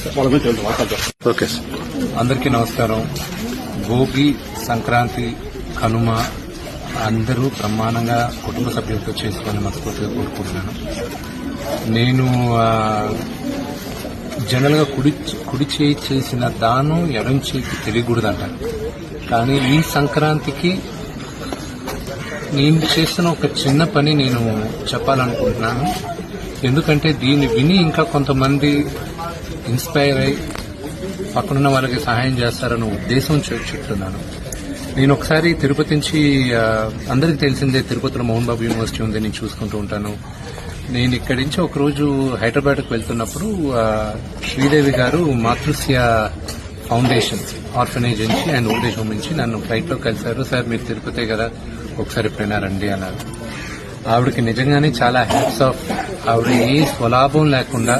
వాళ్ళ గురించి మాట్లాడతాం. ఓకే. అందరికీ నమస్కారం. భోగి, సంక్రాంతి, కనుమ అందరూ బ్రహ్మాండంగా కుటుంబ సభ్యులతో చేసుకొని మనస్ఫూర్తిగా కోరుకుంటున్నాను. నేను జనరల్ గా కుడి చేయి చేసిన దానం ఎడం చేయికి తెలియకూడదంటాను. కానీ ఈ సంక్రాంతికి నేను చేస్తున్న ఒక చిన్న పని నేను చెప్పాలనుకుంటున్నాను. ఎందుకంటే దీన్ని విని ఇంకా కొంతమంది ఇన్స్పైర్ అయి పక్కనున్న వాళ్ళకి సహాయం చేస్తారన్న ఉద్దేశం చెప్తున్నాను. నేను ఒకసారి తిరుపతి నుంచి, అందరికి తెలిసిందే తిరుపతిలో మోహన్ బాబు యూనివర్సిటీ ఉంది, నేను చూసుకుంటూ ఉంటాను. నేను ఇక్కడి నుంచి ఒకరోజు హైదరాబాద్కు వెళ్తున్నప్పుడు శ్రీదేవి గారు మాతృశ్య ఫౌండేషన్ ఆర్ఫనేజ్ నుంచి అండ్ ఓల్డ్ ఏజ్ హోమ్ నుంచి నన్ను ఫ్లైట్లో కలిశారు. సార్ మీరు తిరుపతి కదా, ఒకసారి ఎప్పుడైనా రండి అన్నారు. ఆవిడకి నిజంగానే చాలా హ్యాట్స్ ఆఫ్. ఆవిడ ఏ స్వలాభం లేకుండా